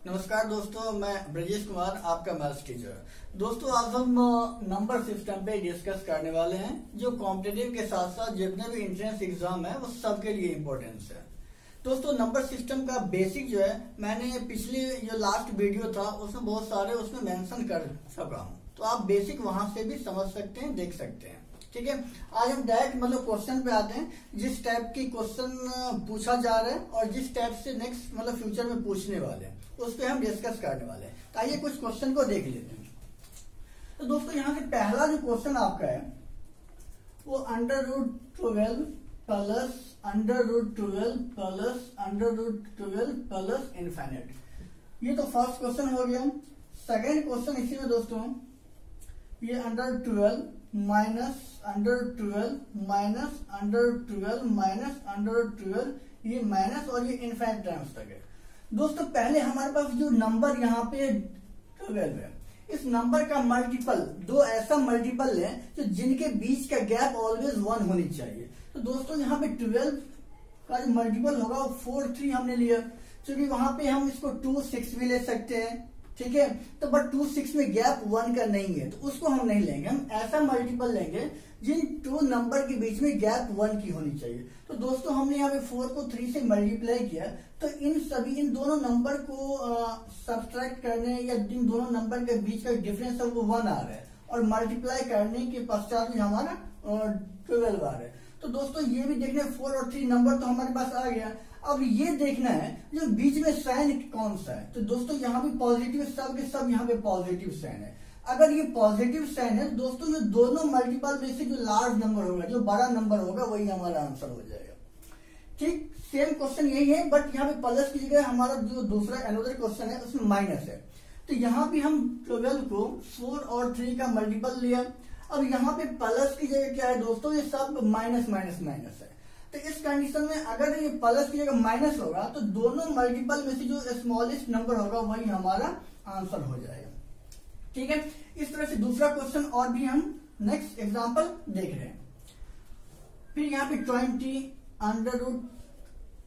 नमस्कार दोस्तों, मैं ब्रजेश कुमार, आपका मैथ्स टीचर। दोस्तों, आज हम नंबर सिस्टम पे डिस्कस करने वाले हैं, जो कॉम्पिटिटिव के साथ साथ जितने भी एंट्रेंस एग्जाम है वो सबके लिए इम्पोर्टेंस है। दोस्तों, नंबर सिस्टम का बेसिक जो है, मैंने पिछली जो लास्ट वीडियो था उसमें बहुत सारे उसमें मेंशन कर सका हूँ, तो आप बेसिक वहां से भी समझ सकते हैं, देख सकते हैं। ठीक है, आज हम डायरेक्ट क्वेश्चन पे आते हैं। जिस टाइप की क्वेश्चन पूछा जा रहा है और जिस टाइप से नेक्स्ट फ्यूचर में पूछने वाले हैं उस पर हम डिस्कस करने वाले हैं। तो आइए कुछ क्वेश्चन को देख लेते हैं। तो दोस्तों, यहाँ से पहला जो क्वेश्चन आपका है वो √12 प्लस √12 प्लस √12 प्लस इनफाइनाइट, ये तो फर्स्ट क्वेश्चन हो गया। सेकेंड क्वेश्चन इसी में दोस्तों, ये √12 माइनस √12 माइनस √12 माइनस √12, ये माइनस और ये इनफाइनाइट टर्म्स तक है। दोस्तों, पहले हमारे पास जो नंबर यहाँ पे 12 है, इस नंबर का मल्टीपल, दो ऐसा मल्टीपल है जो जिनके बीच का गैप ऑलवेज 1 होनी चाहिए। तो दोस्तों, यहाँ पे 12 का जो मल्टीपल होगा वो 4, 3 हमने लिया, क्योंकि वहां पे हम इसको 2, 6 भी ले सकते हैं। ठीक है, तो बट 2, 6 में गैप 1 का नहीं है, तो उसको हम नहीं लेंगे। हम ऐसा मल्टीपल लेंगे जिन 2 नंबर के बीच में गैप 1 की होनी चाहिए। तो दोस्तों, हमने यहाँ पे 4 को 3 से मल्टीप्लाई किया, तो इन दोनों नंबर को सब्सट्रैक्ट करने या इन दोनों नंबर के बीच का डिफरेंस है वो 1 आ रहा है, और मल्टीप्लाई करने के पश्चात भी हमारा 12 आ रहा है। तो दोस्तों, ये भी देखना है, 4 और 3 नंबर तो हमारे पास आ गया। अब ये देखना है जो बीच में साइन कौन सा है। तो दोस्तों, यहाँ भी पॉजिटिव, सब के सब यहाँ पे पॉजिटिव साइन है। अगर ये पॉजिटिव साइन है, दोस्तों ये दोनों मल्टीपल में से जो लार्ज नंबर होगा, जो बड़ा नंबर होगा, वही हमारा आंसर हो जाएगा। ठीक, सेम क्वेश्चन यही है, बट यहाँ पे प्लस की जगह हमारा जो दूसरा अनदर क्वेश्चन है उसमें माइनस है। तो यहाँ पे हम 12 को 4 और 3 का मल्टीपल लिया। अब यहाँ पे प्लस की जगह क्या है दोस्तों, ये सब माइनस माइनस माइनस है। तो इस कंडीशन में अगर ये प्लस की जगह माइनस होगा, तो दोनों मल्टीपल में से जो स्मॉलेस्ट नंबर होगा वही हमारा आंसर हो जाएगा। ठीक है, इस तरह से दूसरा क्वेश्चन और भी हम नेक्स्ट एग्जांपल देख रहे हैं। फिर यहाँ पे 20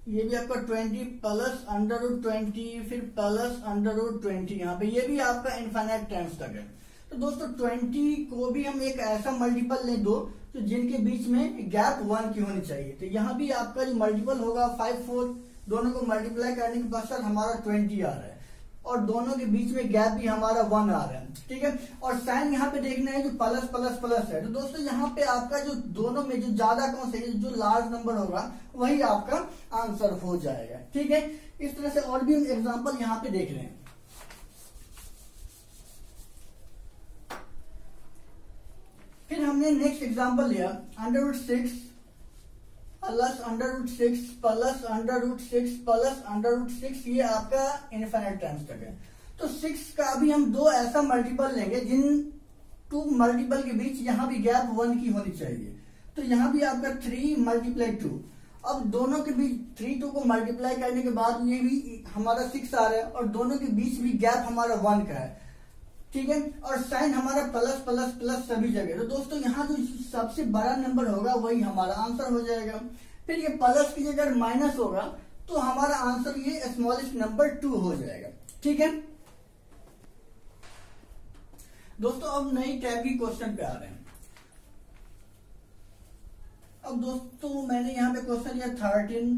ये भी आपका 20 प्लस √20, फिर प्लस √20, यहाँ पे ये भी आपका इनफाइनाइट टाइम्स तक है। तो दोस्तों, 20 को भी हम एक ऐसा मल्टीपल ले दो तो जिनके बीच में गैप 1 की होनी चाहिए। तो यहाँ भी आपका जो मल्टीपल होगा 5, 4, दोनों को मल्टीप्लाई करने के पश्चात हमारा 20 आ रहा है, और दोनों के बीच में गैप भी हमारा 1 आ रहा है। ठीक है, और साइन यहाँ पे देखना है जो प्लस प्लस प्लस है। तो दोस्तों, यहाँ पे आपका जो दोनों में जो ज्यादा कौन सा है, जो लार्ज नंबर होगा वही आपका आंसर हो जाएगा। ठीक है, इस तरह से और भी हम एग्जाम्पल यहाँ पे देख रहे हैं। फिर हमने नेक्स्ट एग्जांपल लिया √6 प्लस √6 प्लस √6 प्लस √6, ये आपका इनफाइनाइट टाइम्स तक है। तो 6 का भी हम दो ऐसा मल्टीपल लेंगे जिन 2 मल्टीपल के बीच यहाँ भी गैप 1 की होनी चाहिए। तो यहाँ भी आपका 3 × 2, अब दोनों के बीच 3, 2 को मल्टीप्लाई करने के बाद ये भी हमारा 6 आ रहा है, और दोनों के बीच भी गैप हमारा 1 का है। ठीक है, और साइन हमारा प्लस प्लस प्लस सभी जगह। तो दोस्तों, यहाँ जो सबसे बड़ा नंबर होगा वही हमारा आंसर हो जाएगा। फिर ये प्लस की जगह माइनस होगा तो हमारा आंसर ये स्मॉलेस्ट नंबर 2 हो जाएगा। ठीक है दोस्तों, अब नई टाइप की क्वेश्चन पे आ रहे हैं। अब दोस्तों, मैंने यहाँ पे क्वेश्चन लिया 13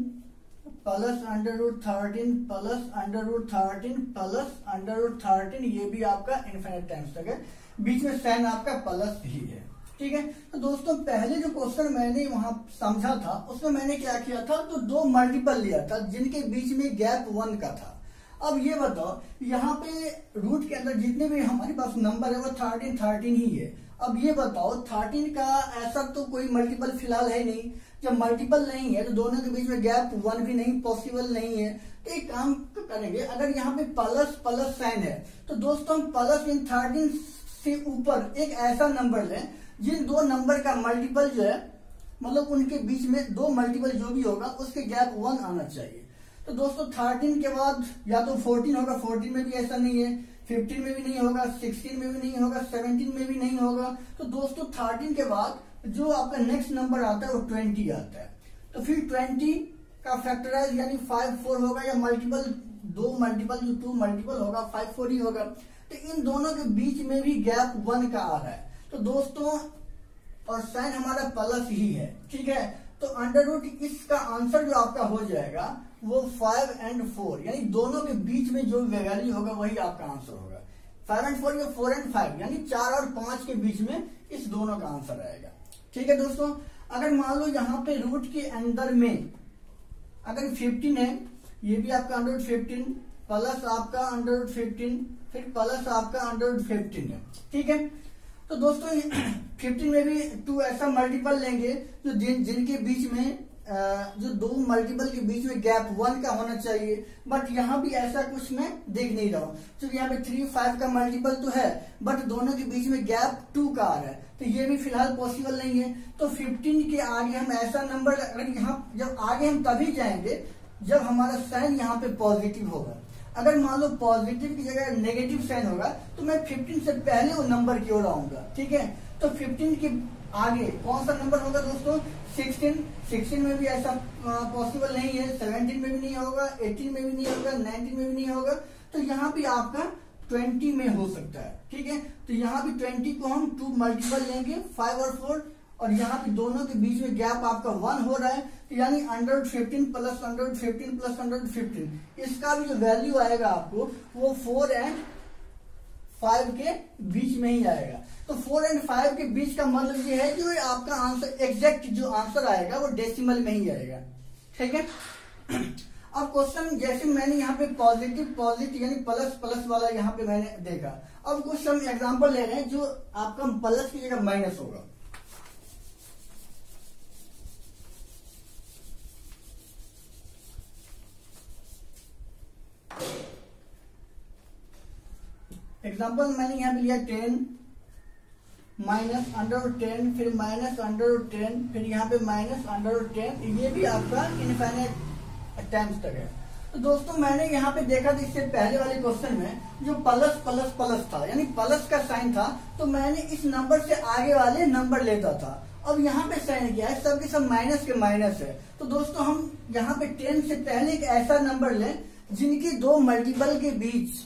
प्लस √13 प्लस √13 प्लस √13, ये भी आपका इनफाइनाइट टाइम्स तक है, बीच में साइन आपका प्लस ही है। ठीक है, तो दोस्तों, पहले जो क्वेश्चन मैंने वहां समझा था उसमें मैंने क्या किया था, तो 2 मल्टीपल लिया था जिनके बीच में गैप 1 का था। अब ये बताओ, यहाँ पे रूट के अंदर जितने भी हमारे पास नंबर है वो 13 ही है। अब ये बताओ, 13 का ऐसा तो कोई मल्टीपल फिलहाल है नहीं। जब मल्टीपल नहीं है तो दोनों के बीच में गैप 1 भी नहीं पॉसिबल नहीं है। तो एक काम करेंगे, अगर यहाँ पे प्लस प्लस साइन है तो दोस्तों हम प्लस इन 13 से ऊपर एक ऐसा नंबर लें जिन 2 नंबर का मल्टीपल जो है, उनके बीच में 2 मल्टीपल जो भी होगा उसके गैप 1 आना चाहिए। तो दोस्तों, 13 के बाद या तो 14 होगा, 14 में भी ऐसा नहीं है, 15 में भी नहीं होगा, 16 में भी नहीं होगा, 17 में भी नहीं होगा। तो दोस्तों, 13 के बाद जो आपका नेक्स्ट नंबर आता है वो 20 आता है। तो फिर 20 का फैक्टराइज यानी 5, 4 होगा, या मल्टीपल 2 मल्टीपल जो 2 मल्टीपल होगा 5 4 ही होगा। तो इन दोनों के बीच में भी गैप 1 का आ रहा है। तो दोस्तों और साइन हमारा प्लस ही है, ठीक है। तो अंडर रूट इसका आंसर जो आपका हो जाएगा वो 5 and 4, यानी दोनों के बीच में जो वैल्यू होगा वही आपका आंसर होगा। 5 and 4 या 4 and 5, यानी 4 और 5 के बीच में इस दोनों का आंसर आएगा, ठीक है दोस्तों। अगर मान लो यहाँ पे रूट के अंदर में अगर 15 है, ये भी आपका अंडर रूट 15 प्लस आपका अंडर रूट 15 फिर प्लस आपका अंडर रूट 15 है, ठीक है। तो दोस्तों 15 में भी 2 ऐसा मल्टीपल लेंगे जो जिनके बीच में जो 2 मल्टीपल के बीच में गैप 1 का होना चाहिए, बट यहाँ भी ऐसा कुछ मैं देख नहीं रहा हूँ, क्योंकि यहाँ पे 3 5 का मल्टीपल तो है बट दोनों के बीच में गैप 2 का आ रहा है, तो ये भी फिलहाल पॉसिबल नहीं है। तो 15 के आगे हम ऐसा नंबर, अगर यहाँ जब आगे हम तभी जाएंगे जब हमारा साइन यहाँ पे पॉजिटिव होगा। अगर मान लो पॉजिटिव की जगह नेगेटिव साइन होगा तो मैं 15 से पहले वो नंबर की ओर आऊंगा, ठीक है। तो 15 के आगे कौन सा नंबर होगा दोस्तों? 16 में भी ऐसा पॉसिबल नहीं है, 17 में भी नहीं होगा, 18 में भी नहीं होगा, 19 में भी नहीं होगा। तो यहाँ भी आपका 20 में हो सकता है, ठीक है। तो यहाँ भी 20 को हम 2 मल्टीपल लेंगे 5 और 4, और यहाँ पे दोनों के बीच में गैप आपका 1 हो रहा है, तो यानी under 15 plus under 15 plus under 15, इसका भी जो वैल्यू आएगा आपको वो 4 and 5 के बीच में ही आएगा। तो 4 and 5 के बीच का मतलब ये है कि आपका आंसर एग्जैक्ट जो आंसर आएगा वो डेसिमल में ही आएगा, ठीक है। अब क्वेश्चन जैसे मैंने यहाँ पे पॉजिटिव यानी प्लस प्लस वाला यहाँ पे मैंने देखा, अब कुछ हम एग्जाम्पल ले रहे हैं जो आपका प्लस की जगह माइनस होगा। एग्जाम्पल मैंने यहाँ पे लिया 10 माइनस अंडर 10 फिर माइनस अंडर 10 फिर यहाँ पे माइनस अंडर 10, ये भी आपका इनफाइनाइट टाइम्स तक है। तो दोस्तों मैंने यहाँ पे देखा था इससे पहले वाले क्वेश्चन में जो प्लस प्लस प्लस था, यानी प्लस का साइन था, तो मैंने इस नंबर से आगे वाले नंबर लेता था। अब यहाँ पे साइन क्या है, सब के सब माइनस के माइनस है। तो दोस्तों हम यहाँ पे 10 से पहले एक ऐसा नंबर लें जिनके 2 मल्टीपल के बीच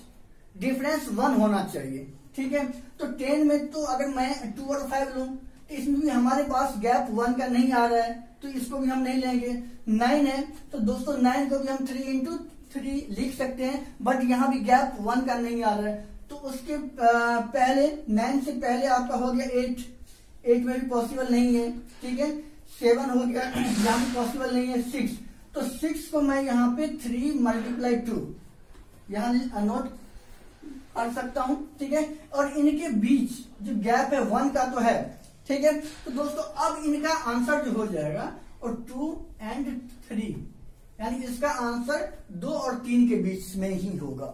डिफरेंस 1 होना चाहिए, ठीक है। तो 10 में तो अगर मैं 2 और 5 लूं तो इसमें भी हमारे पास गैप 1 का नहीं आ रहा है, तो इसको भी हम नहीं लेंगे। 9 है तो दोस्तों 9 को भी हम 3 into 3 लिख सकते हैं, बट यहाँ भी गैप 1 का नहीं आ रहा है। तो उसके पहले 9 से पहले आपका हो गया 8 में भी पॉसिबल नहीं है, ठीक है। 7 हो गया, यहाँ भी पॉसिबल नहीं है। 6, तो 6 को मैं यहाँ पे 3 × 2 यहाँ नोट कर सकता हूं, ठीक है। और इनके बीच जो गैप है 1 का तो है, ठीक है। तो दोस्तों अब इनका आंसर जो हो जाएगा और 2 and 3, यानी इसका आंसर 2 और 3 के बीच में ही होगा,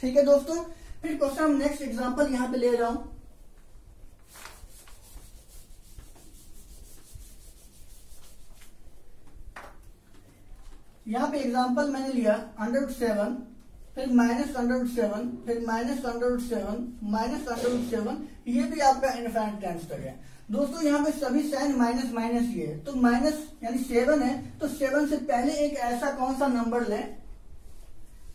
ठीक है दोस्तों। फिर क्वेश्चन हम नेक्स्ट एग्जांपल यहां पे ले रहा हूं। यहाँ पे एग्जांपल मैंने लिया अंडर 7 फिर माइनस अंडर 7 फिर माइनस अंडर 7 माइनस अंडर 7, ये भी आपका इनफाइनाइट टाइम्स तक है। दोस्तों यहाँ पे सभी साइन माइनस माइनस ही है, तो माइनस यानी 7 है तो 7 से पहले एक ऐसा कौन सा नंबर लें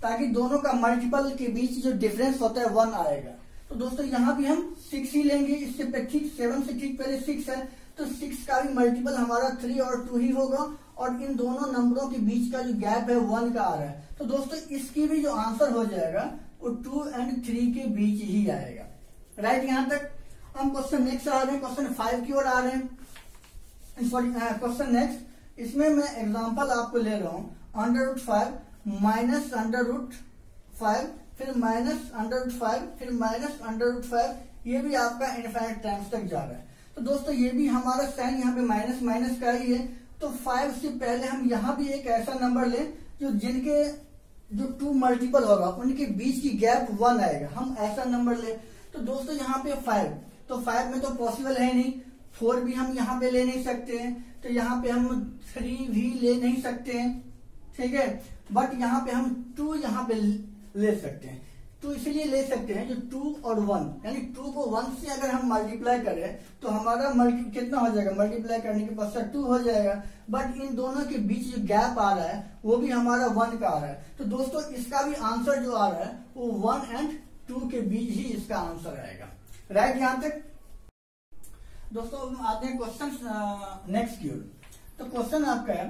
ताकि दोनों का मल्टीपल के बीच जो डिफरेंस होता है 1 आएगा। तो दोस्तों यहाँ भी हम 6 ही लेंगे, इससे ठीक 7 से ठीक पहले 6 है, तो 6 का भी मल्टीपल हमारा 3 और 2 ही होगा, और इन दोनों नंबरों के बीच का जो गैप है 1 का आ रहा है। तो दोस्तों इसकी भी जो आंसर हो जाएगा वो 2 and 3 के बीच ही आएगा, राइट। यहाँ तक हम क्वेश्चन नेक्स्ट आ रहे हैं, क्वेश्चन 5 की ओर आ रहे हैं। सॉरी क्वेश्चन नेक्स्ट, इसमें मैं एग्जांपल आपको ले रहा हूं √5 माइनस √5 फिर माइनस √5 फिर माइनस √5, ये भी आपका इनफाइनाइट टाइम्स तक जा रहा है। तो दोस्तों ये भी हमारा साइन यहाँ पे माइनस माइनस का ही है, तो 5 से पहले हम यहाँ भी एक ऐसा नंबर लें जो जिनके जो 2 मल्टीपल होगा उनके बीच की गैप 1 आएगा, हम ऐसा नंबर ले। तो दोस्तों यहाँ पे 5, तो 5 में तो पॉसिबल है नहीं, 4 भी हम यहाँ पे ले नहीं सकते हैं, तो यहाँ पे हम 3 भी ले नहीं सकते हैं, ठीक है। बट यहाँ पे हम 2 यहाँ पे ले सकते हैं। टू इसीलिए ले सकते हैं जो 2 और 1, यानी 2 को 1 से अगर हम मल्टीप्लाई करें तो हमारा कितना हो जाएगा, मल्टीप्लाई करने के पश्चात 2 हो जाएगा। बट इन दोनों के बीच जो गैप आ रहा है वो भी हमारा 1 का आ रहा है। तो दोस्तों इसका भी आंसर जो आ रहा है वो 1 एंड 2 के बीच ही इसका आंसर आएगा। राइट, यहां तक। दोस्तों अब आते हैं क्वेश्चन नेक्स्ट की ओर। तो क्वेश्चन आपका है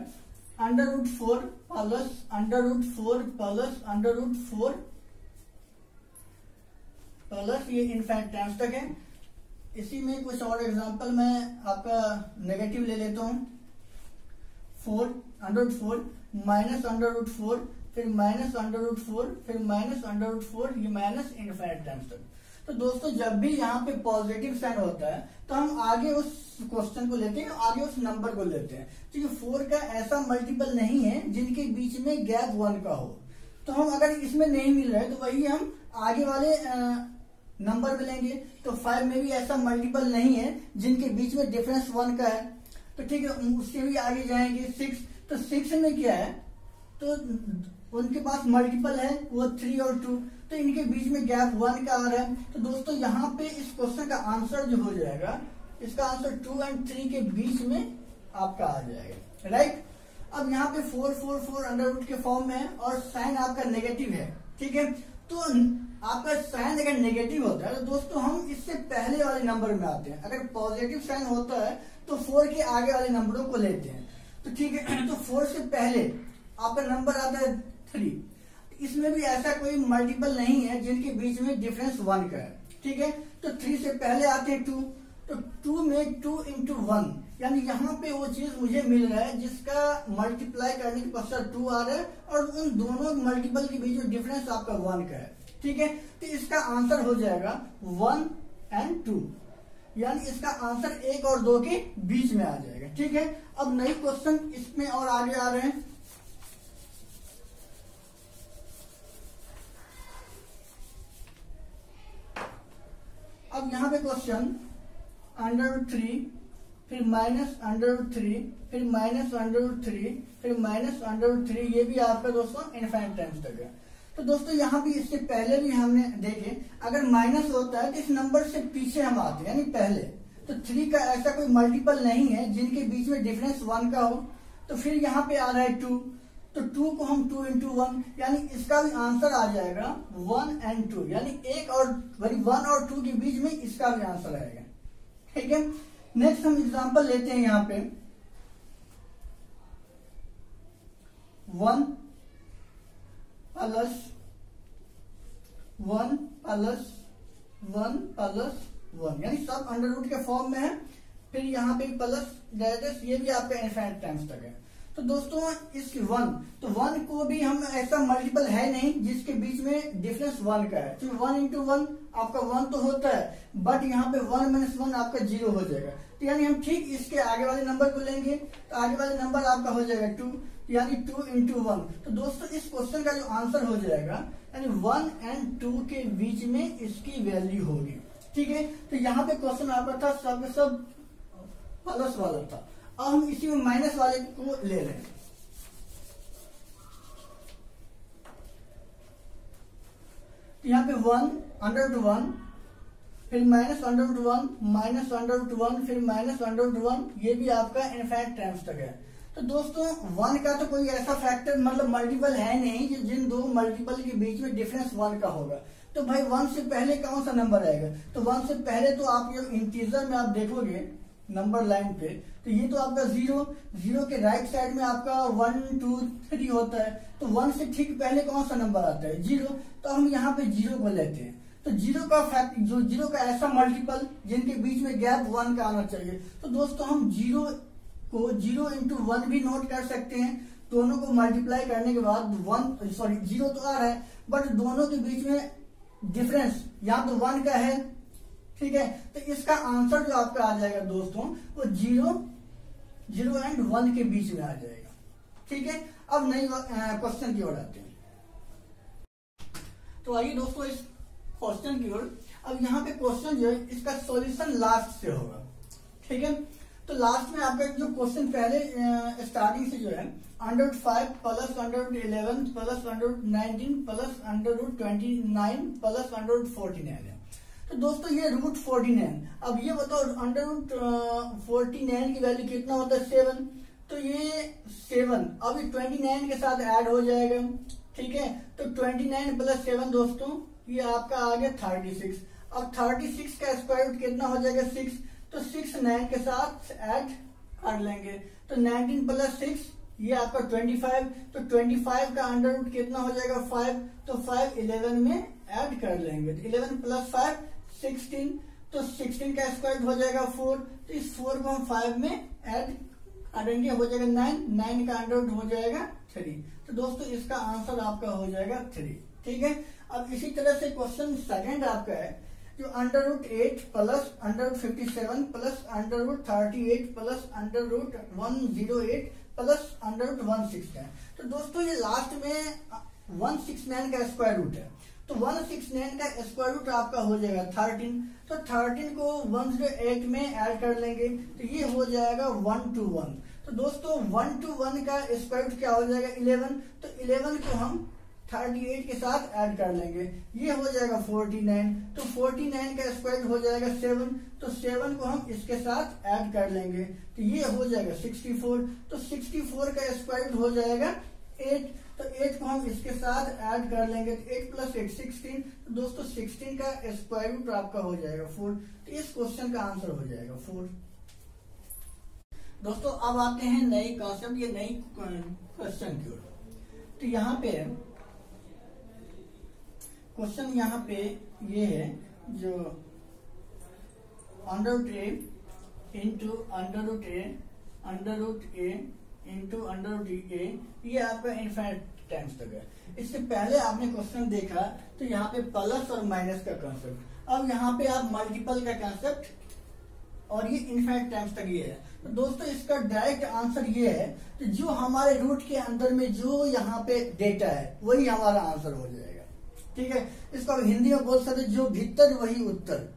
√4 प्लस √4 प्लस √4 प्लस ये इनफाइनाइट टाइम्स तक है। इसी में कुछ और एग्जांपल मैं आपका नेगेटिव ले लेता हूं। 4 √4 माइनस √4 फिर माइनस √4 फिर माइनस √4, ये माइनस इनफाइनाइट टाइम्स तक। तो दोस्तों जब भी यहाँ पे पॉजिटिव साइन होता है तो हम आगे उस क्वेश्चन को लेते हैं, आगे उस नंबर को लेते हैं, क्योंकि 4 का ऐसा मल्टीपल नहीं है जिनके बीच में गैप 1 का हो। तो हम अगर इसमें नहीं मिल रहा है तो वही हम आगे वाले नंबर में लेंगे। तो 5 में भी ऐसा मल्टीपल नहीं है जिनके बीच में डिफरेंस 1 का है, तो ठीक है उससे भी आगे जाएंगे। 6, तो 6 में क्या है, तो उनके पास मल्टीपल है वो 3 और 2, तो इनके बीच में गैप 1 का आ रहा है। तो दोस्तों यहाँ पे इस क्वेश्चन का आंसर जो हो जाएगा, इसका आंसर 2 और 3 के बीच में आपका आ जाएगा। राइट, अब यहाँ पे 4 4 4 अंडर रूट के फॉर्म में है और साइन आपका नेगेटिव है। ठीक है, तो आपका साइन अगर नेगेटिव होता है तो दोस्तों हम इससे पहले वाले नंबर में आते हैं। अगर पॉजिटिव साइन होता है तो 4 के आगे वाले नंबरों को लेते हैं। तो ठीक है, तो 4 से पहले आपका नंबर आता है 3। इसमें भी ऐसा कोई मल्टीपल नहीं है जिनके बीच में डिफरेंस 1 का है। ठीक है, तो 3 से पहले आते हैं 2, तो 2 में 2 into 1, यानी यहाँ पे वो चीज मुझे मिल रहा है जिसका मल्टीप्लाई करने के पश्चात 2 आ रहा है और उन दोनों मल्टीपल के बीच में डिफरेंस आपका 1 का है। ठीक है, तो इसका आंसर हो जाएगा 1 and 2, यानी इसका आंसर 1 और 2 के बीच में आ जाएगा। ठीक है, अब नई क्वेश्चन इसमें और आगे आ रहे हैं। अब यहाँ पे क्वेश्चन √3 फिर माइनस √3 फिर माइनस √3 फिर माइनस √3, ये भी आपका दोस्तों इनफाइनाइट टाइम्स तक है। तो दोस्तों यहाँ भी इससे पहले भी हमने देखे, अगर माइनस होता है तो इस नंबर से पीछे हम आते हैं, यानी पहले। तो 3 का ऐसा कोई मल्टीपल नहीं है जिनके बीच में डिफरेंस 1 का हो। तो फिर यहाँ पे आ रहा है 2, तो 2 को हम 2 into 1, यानी इसका भी आंसर आ जाएगा 1 and 2, यानी 1 और 2 के बीच में इसका भी आंसर आएगा। ठीक है, नेक्स्ट हम एग्जांपल लेते हैं यहाँ पे 1 प्लस 1 प्लस 1 प्लस 1, यानी सब अंडर रूट के फॉर्म में है। फिर यहाँ पे प्लस डायरेक्ट, ये भी आपका इनफाइनाइट टाइम्स तक है। तो दोस्तों इस 1, तो 1 को भी हम ऐसा मल्टीपल है नहीं जिसके बीच में डिफरेंस 1 का है। तो 1 into 1 आपका 1 तो होता है, बट यहाँ पे 1 - 1 आपका 0 हो जाएगा। तो यानी हम ठीक इसके आगे वाले नंबर को लेंगे, तो आगे वाले नंबर आपका हो जाएगा 2, यानी 2 into 1। तो दोस्तों इस क्वेश्चन का जो आंसर हो जाएगा, यानी 1 and 2 के बीच में इसकी वैल्यू होगी। ठीक है, तो यहाँ पे क्वेश्चन आपका था सब प्लस वाला था। अब हम इसी में माइनस वाले को ले रहे हैं। तो यहाँ पे 1 √1 फिर माइनस √1 माइनस √1 फिर माइनस √1, ये भी आपका इनफाइनाइट टाइम्स तक है। तो दोस्तों 1 का तो कोई ऐसा फैक्टर मतलब मल्टीपल है नहीं जिन दो मल्टीपल के बीच में डिफरेंस 1 का होगा। तो भाई 1 से पहले कौन सा नंबर आएगा, तो 1 से पहले तो आप ये इंटीजर में आप देखोगे नंबर लाइन पे, तो ये तो आपका 0 के राइट साइड में आपका 1 2 3 होता है। तो 1 से ठीक पहले कौन सा नंबर आता है, 0। तो हम यहाँ पे 0 को लेते हैं। तो 0 का ऐसा मल्टीपल जिनके बीच में गैप 1 का आना चाहिए। तो दोस्तों हम 0 को 0 into 1 भी नोट कर सकते हैं। दोनों को मल्टीप्लाई करने के बाद 0 तो आ रहा है, बट दोनों के बीच में डिफरेंस यहाँ तो 1 का है। ठीक है, तो इसका आंसर जो आपका आ जाएगा दोस्तों वो 0 and 1 के बीच में आ जाएगा। ठीक है, अब नई क्वेश्चन की ओर आते हैं। तो आइए दोस्तों इस क्वेश्चन की ओर। अब यहाँ पे क्वेश्चन जो है इसका सॉल्यूशन लास्ट से होगा। ठीक है, तो लास्ट में आपका जो क्वेश्चन पहले स्टार्टिंग से जो है √5 प्लस √11 प्लस √19 प्लस √29 प्लस √49 है। तो दोस्तों ये √49, अब ये बताओ √49 की वैल्यू कितना होता है 7, तो ये 7 अभी 29 के साथ ऐड हो जाएगा, ठीक है। तो 29 प्लस 7 दोस्तों ये आपका आ गया 36। अब 36 का स्क्वायर रूट कितना हो जाएगा 6, तो 6 9 के साथ ऐड कर लेंगे, तो 19 प्लस 6 ये आपका 25, तो 25 का अंडर रूट कितना हो जाएगा 5, तो 5 11 में ऐड कर लेंगे, तो 11 प्लस 5 16, तो 16 का स्क्वायर हो जाएगा 4, तो इस 4 को हम 5 में ऐड करेंगे, हो जाएगा 9, 9 का अंडर रूट हो जाएगा 3। तो दोस्तों इसका आंसर आपका हो जाएगा 3, ठीक है। अब इसी तरह से क्वेश्चन सेकंड आपका है जो √8 प्लस √57 प्लस √38 प्लस √108 प्लस √16 है। तो दोस्तों ये लास्ट में 169 का स्क्वायर रूट है, तो 169 का स्क्वायर रूट आपका हो जाएगा 13, तो 13 को 108 में ऐड कर लेंगे, तो ये हो जाएगा 121। तो दोस्तों 121 का स्क्वायर रूट क्या हो जाएगा 11, तो 11 को हम 38 के साथ ऐड कर लेंगे, ये हो जाएगा 49, तो 49 का स्क्वायर हो जाएगा 7, तो 7 को हम इसके साथ ऐड कर लेंगे, तो ये हो जाएगा 64, तो 64 का स्क्वायर हो जाएगा 8, तो 8 को हम इसके साथ ऐड कर लेंगे, तो 8 प्लस 8 16, तो दोस्तों 16 का स्क्वायर रूट आपका हो जाएगा 4, तो इस क्वेश्चन का आंसर हो जाएगा 4। दोस्तों अब आते हैं नई कॉन्सेप्ट या नई क्वेश्चन की ओर। तो यहाँ पे क्वेश्चन यहाँ पे ये है जो √a into √a into √a, ये आपका इनफाइनाइट टाइम्स तक है। इससे पहले आपने क्वेश्चन देखा तो यहाँ पे प्लस और माइनस का कंसेप्ट, अब यहाँ पे आप मल्टीपल का कंसेप्ट और ये इनफाइनाइट टाइम्स तक ये है। तो दोस्तों इसका डायरेक्ट आंसर ये है कि जो हमारे रूट के अंदर में जो यहाँ पे डेटा है वही हमारा आंसर हो जाएगा, ठीक है। इसको आप हिंदी में बोल सकते जो भीतर वही उत्तर,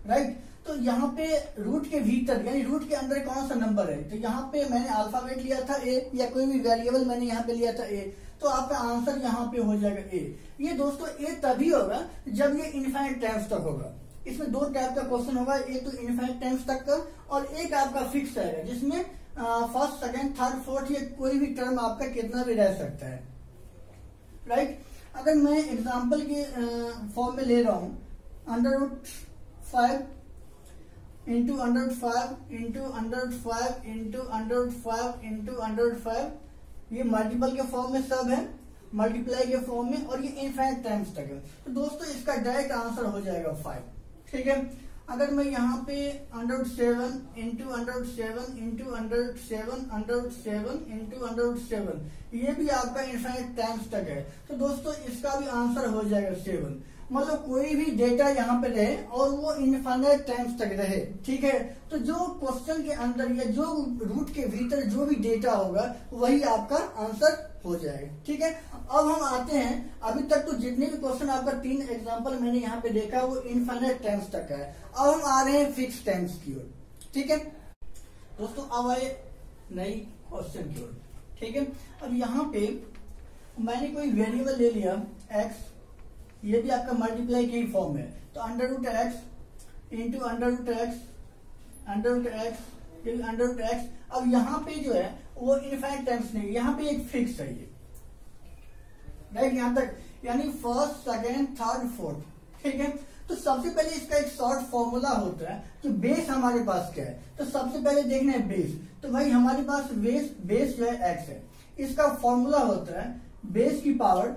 राइट। तो यहाँ पे रूट के भीतर यानी रूट के अंदर कौन सा नंबर है, तो यहाँ पे मैंने अल्फाबेट लिया था ए या कोई भी वेरिएबल मैंने यहाँ पे लिया था ए, तो आपका आंसर यहाँ पे हो जाएगा ए। ये दोस्तों ए तभी होगा जब ये इनफाइनाइट टाइम्स तक होगा। इसमें दो टाइप का क्वेश्चन होगा, एक तो इनफाइनाइट टाइम्स तक का और एक आपका फिक्स है जिसमें फर्स्ट सेकंड थर्ड फोर्थ ये कोई भी टर्म आपका कितना भी रह सकता है, राइट। अगर मैं एग्जांपल के फॉर्म में ले रहा हूं √5 इंटू √5 इंटू √5 इंटू √5 इंटू √5, ये मल्टीपल के फॉर्म में सब है, मल्टीप्लाई के फॉर्म में, और ये इनफाइनाइट टाइम्स तक है। तो दोस्तों इसका डायरेक्ट आंसर हो जाएगा 5, ठीक है। अगर मैं यहाँ पे √7 इंटू √7 इंटू √7 इंटू √7, ये भी आपका इनफाइनाइट टाइम्स तक है, तो दोस्तों इसका भी आंसर हो जाएगा 7। मतलब कोई भी डेटा यहाँ पे रहे और वो इनफाइनाइट टाइम्स तक रहे, ठीक है। तो जो क्वेश्चन के अंदर या जो रूट के भीतर जो भी डेटा होगा वही आपका आंसर हो जाएगा, ठीक है। अब हम आते हैं, अभी तक तो जितने भी क्वेश्चन आपका 3 एग्जांपल मैंने यहाँ पे देखा वो इनफाइनाइट टाइम्स तक का है। अब हम आ रहे हैं फिक्स टाइम्स की ओर, ठीक है। दोस्तों अब आए नई क्वेश्चन की ओर, ठीक है। अब यहाँ पे मैंने कोई वेरिएबल ले लिया x, ये भी आपका मल्टीप्लाई के ही फॉर्म है, तो √x इंटू √x √x। अब यहाँ पे जो है वो इनफाइनाइट टाइम्स नहीं, यहाँ पे एक फिक्स है ये, राइट, यहाँ तक, यानी फर्स्ट सेकेंड थर्ड फोर्थ, ठीक है। तो सबसे पहले इसका एक शॉर्ट फॉर्मूला होता है कि बेस हमारे पास क्या है, तो सबसे पहले देखना है बेस, तो भाई हमारे पास बेस जो है x है, इसका फॉर्मूला होता है बेस की पावर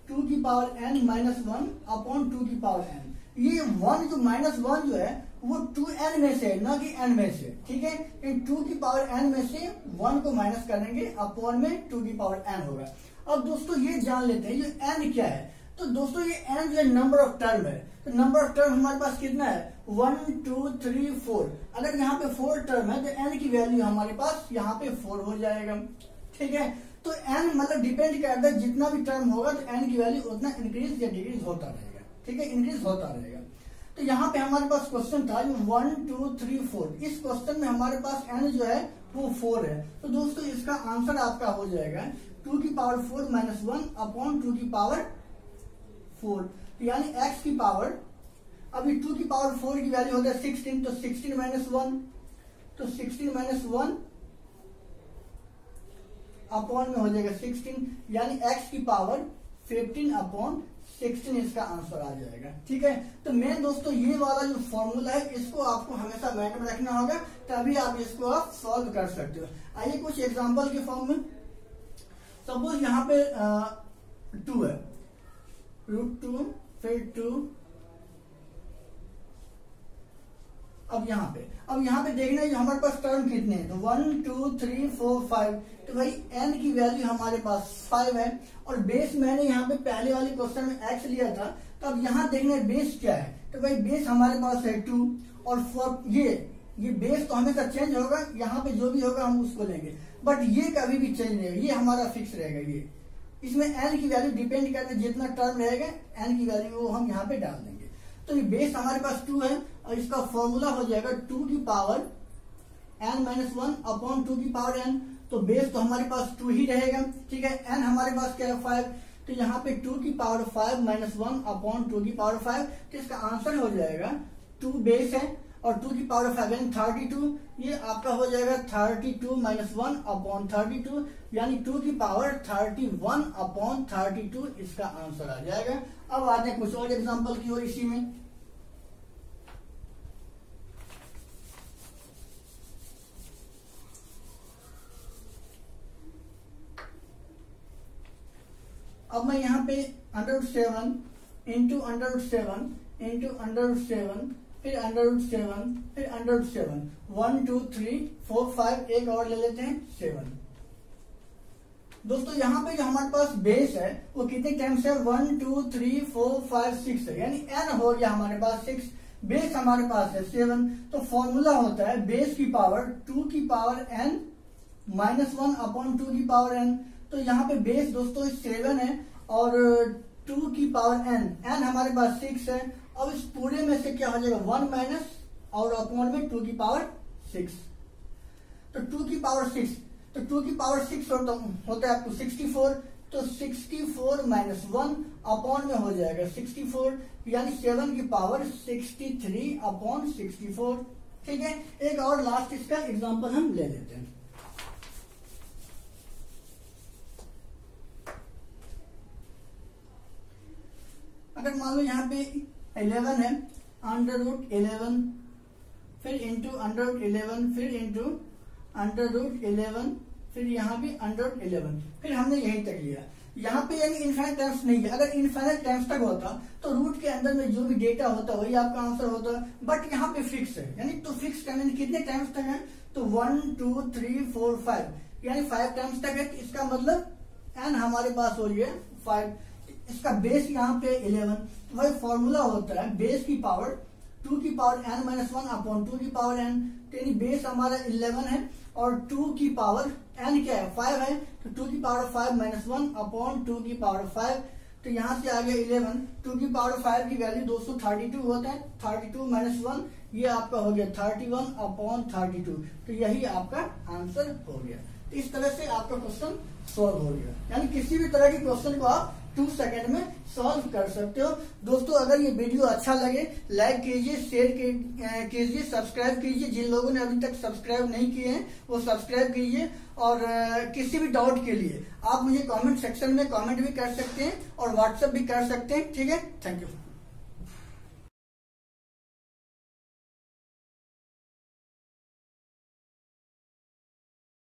2 की पावर n -1 अपॉन 2 की पावर n। ये 1 जो -1 जो है वो 2n में से ना कि n में से, ठीक है। 2 की पावर n में से 1 को माइनस करेंगे, अपॉन में 2 की पावर n होगा। अब दोस्तों ये जान लेते हैं ये n क्या है, तो दोस्तों ये n जो है नंबर ऑफ टर्म है, तो नंबर ऑफ टर्म हमारे पास कितना है 1 2 3 4। अगर यहाँ पे 4 टर्म है तो n की वैल्यू हमारे पास यहाँ पे 4 हो जाएगा, ठीक है। तो n मतलब डिपेंड करता है जितना भी टर्म होगा तो n की वैल्यू उतना इंक्रीज या डिक्रीज होता रहेगा, ठीक है, इंक्रीज होता रहेगा। तो यहाँ पे हमारे पास क्वेश्चन था 1 2 3 4, इस क्वेश्चन में हमारे पास n जो है वो 4 है। तो दोस्तों इसका आंसर आपका हो जाएगा 2 की पावर 4 माइनस 1 अपॉन 2 की पावर 4, यानी x की पावर, अभी 2 की पावर 4 की वैल्यू होता है 16, तो 16 माइनस 1, तो 16 माइनस 1 अपॉन में हो जाएगा 16, यानी x की पावर 15 अपॉन 16 इसका आंसर आ जाएगा। ठीक है, तो मेन दोस्तों ये वाला जो फॉर्मूला है इसको आपको हमेशा माइंड में रखना होगा, तभी आप इसको आप सॉल्व कर सकते हो। आइए कुछ एग्जांपल के फॉर्म में, सपोज यहाँ पे 2 है, √2 फिर 2, अब यहाँ पे देखना है हमारे पास टर्म कितने हैं, तो 1 2 3 4 5, तो भाई n की वैल्यू हमारे पास 5 है, और बेस मैंने यहाँ पे पहले वाले क्वेश्चन में x लिया था, तो अब यहाँ देखना है बेस क्या है, तो भाई बेस हमारे पास है 2, और फॉर ये बेस तो हमेशा चेंज होगा, यहाँ पे जो भी होगा हम उसको लेंगे, बट ये कभी भी चेंज नहीं होगा, ये हमारा फिक्स रहेगा। ये इसमें n की वैल्यू डिपेंड करता है, जितना टर्म रहेगा n की वैल्यू वो हम यहाँ पे डाल देंगे। तो ये बेस हमारे पास 2 है, और इसका फॉर्मूला हो जाएगा 2 की पावर n माइनस 1 अपॉन 2 की पावर n, तो बेस तो हमारे पास 2 ही रहेगा। ठीक है, n हमारे पास क्या है 5, तो यहाँ पे 2 की पावर 5 माइनस 1 अपॉन 2 की पावर 5, तो इसका आंसर हो जाएगा 2 बेस है, और 2 की पावर 5 यानी 32, ये आपका हो जाएगा 32 माइनस 1 अपॉन 32, यानी 2 की पावर 31 अपॉन 32 इसका आंसर आ जाएगा। अब आते हैं कुछ और एग्जांपल की ओर इसी में। अब मैं यहाँ पे √7 इंटू √7 इंटू √7 फिर √7 फिर √7, 1 2 3 4 5, एक और ले लेते हैं 7। दोस्तों यहाँ पे जो हमारे पास बेस है वो कितने टाइम्स है, 1 2 3 4 5 6 है, यानी n हो गया हमारे पास 6, बेस हमारे पास है 7, तो फॉर्मूला होता है बेस की पावर 2 की पावर n माइनस 1 अपॉन 2 की पावर n। तो यहाँ पे बेस दोस्तों 7 है, और 2 की पावर n हमारे पास 6 है, अब इस पूरे में से क्या हो जाएगा 1 माइनस और अपॉन में 2 की पावर 6, तो 2 की पावर 6, तो 2 की पावर 6 होता है आपको 64, तो 64 माइनस 1 अपॉन में हो जाएगा 64, यानी 7 की पावर 63 अपॉन 64। ठीक है, एक और लास्ट इसका एग्जांपल हम ले लेते हैं। अगर मान लो यहाँ पे 11 है, √11 फिर इंटू √11 फिर इंटू √11 फिर यहाँ भी √11, फिर हमने यहीं तक लिया। यहाँ पे यानी इनफाइनाइट टाइम्स नहीं है, अगर इनफाइनाइट टाइम्स तक होता तो रूट के अंदर में जो भी डेटा होता वही आपका आंसर होता, बट यहाँ पे फिक्स है, यानी तो फिक्स करने कितने टाइम्स तक है, तो 1 2 3 4 5, यानी 5 टाइम्स तक है, इसका मतलब n हमारे पास हो रही है 5, इसका बेस यहाँ पे 11, तो वही फॉर्मूला होता है बेस की पावर 2 की पावर n माइनस 1 अपॉन 2 की पावर n, तो यानी बेस हमारा 11 है, और 2 की पावर n क्या है 5 है, तो 2 की पावर 5 माइनस 1 अपॉन 2 की पावर 5, तो यहाँ से आ गया 11, 2 की पावर 5 की वैल्यू दोस्तों 32 होता है, 32 माइनस 1 ये आपका हो गया 31 अपॉन 32, तो यही आपका आंसर हो गया। तो इस तरह से आपका क्वेश्चन सॉल्व हो गया, यानी किसी भी तरह के क्वेश्चन को आप 2 सेकंड में सॉल्व कर सकते हो। दोस्तों अगर ये वीडियो अच्छा लगे लाइक कीजिए, शेयर कीजिए, सब्सक्राइब कीजिए, जिन लोगों ने अभी तक सब्सक्राइब नहीं किए हैं वो सब्सक्राइब कीजिए, और किसी भी डाउट के लिए आप मुझे कमेंट सेक्शन में कमेंट भी कर सकते हैं और व्हाट्सएप भी कर सकते हैं। ठीक है, थैंक यू।